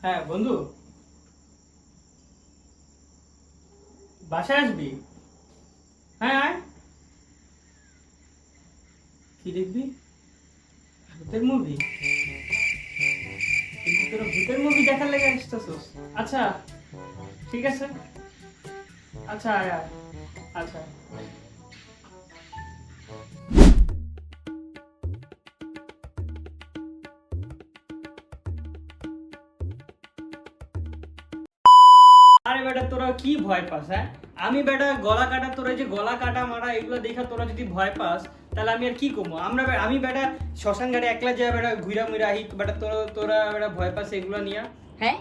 হ্যাঁ বন্ধু, বাসায় আসবি? হ্যাঁ আয়। কি দেখবি? ভূতের মুভি? কিন্তু তোরা ভূতের মুভি দেখার লেগে আসতেছস? আচ্ছা ঠিক আছে, আচ্ছা আয় আয়। আচ্ছা আরে বেটা, তোরা কি ভয় পাস? হ্যাঁ, আমি বেটা গলা কাটা, তোরা যে গলা কাটা মারা এগুলো দেখা তোরা যদি ভয় পাস, তাহলে আমি আর কি করবো? আমি বেটা শ্মশান ঘাটে একলা যায় বেটা ঘুরা মুরা আহি, বেটা তোরা তোরা বেটা ভয় পাস এগুলো নিয়ে? হ্যাঁ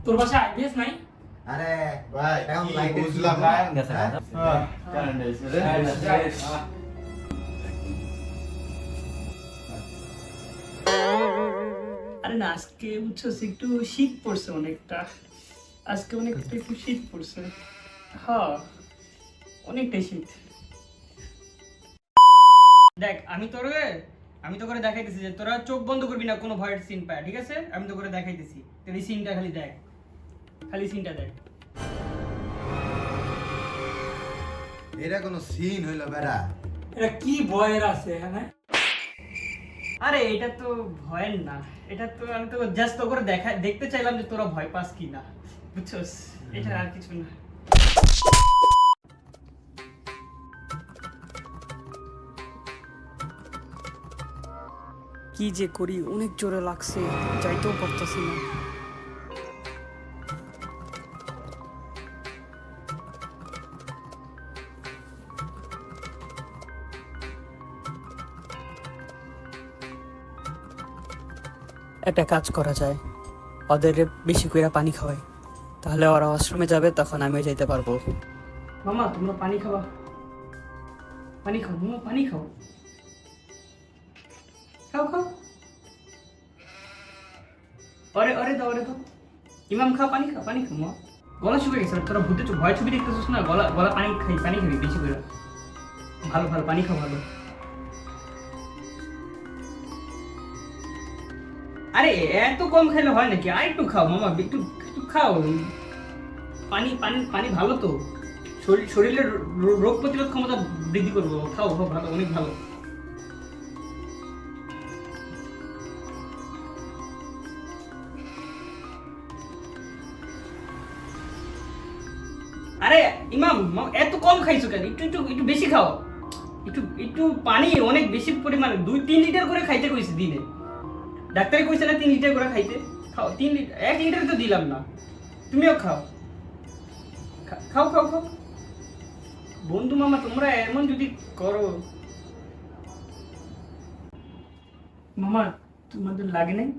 তোর বাসায় আইবিএস নাই? আরে ভাই এখন লাইট বুঝলাম না গেছে না কারেন্ট এসে রে আরে না, আজকে বুঝছস একটু শীত পড়ছে অনেকটা, আজকে অনেকটা একটু শীত পড়ছে। হ্যাঁ, অনেকটাই শীত। দেখ আমি তো করে দেখাইতেছি যে তোরা চোখ বন্ধ করবি না কোনো ভয়ের সিন পায়, ঠিক আছে? আমি তো করে দেখাইতেছি, তুই এই সিনটা খালি দেখ, খালি সিনটা দেখ। এটা কোনো সিন হইলো বেড়া? এটা কি ভয়ের আছে এখানে? আরে এটা তো ভয়ের না, এটা তো আমি তো জাস্ট তো করে দেখতে চাইলাম যে তোরা ভয় পাস কি না, বুঝছস? এটা আর কিছু না। কি যে করি, অনেক জোরে লাগছে, যাইতেও পারতেছি না। একটা কাজ করা যায়, ওদের বেশি করে পানি খাওয়াই, তাহলে ওরা ওয়াশরুমে যাবে, তখন আমিও যাইতে পারবো। মামা তোমরা পানি খাওয়া, পানি খাও মামা, পানি খাও, খাও খাও। অরে অরে দাও, অরে দাও। ইমাম খা, পানি খা, পানি খা মা। গলা শুকিয়ে গেছে, তোরা ভূতের ভয় ছবি দেখতেছিস না? গলা গলা পানি খাই, পানি খাবি বেশি করে। ভালো ভালো পানি খাও, ভালো। আরে এত কম খাইলে হয় নাকি? আর একটু খাও মামা, একটু একটু খাও। পানি পানি পানি ভালো তো, শরীরের রোগ প্রতিরোধ ক্ষমতা বৃদ্ধি করবো। খাও খাও, ভালো, অনেক ভালো। আরে ইমাম, এত কম খাইছো কেন? একটু একটু একটু বেশি খাও। একটু একটু পানি অনেক বেশি পরিমাণে 2-3 লিটার করে খাইতে কইছে দিনে। ডাক্তারে কইছে না 3 লিটার করে খাইতে? খাও 3 লিটার, 1 লিটার তো দিলাম না। তুমিও খাও, খাও খাও খাও। বন্ধু মামা তোমরা এমন যদি করো। মামা তোমাদের লাগে নাই?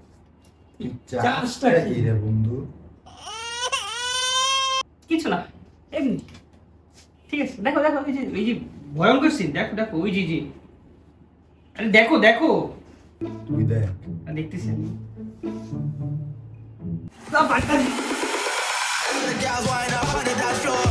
চাষটা কি রে বন্ধু? কিছু না, এমনি। ঠিক আছে, দেখো দেখো, ওই যে ভয়ঙ্কর সিন, দেখো দেখো, ওই জি। আরে দেখো দেখো, তুই দেখ। দেখতেছি আমি। The girls wind up on the dance floor.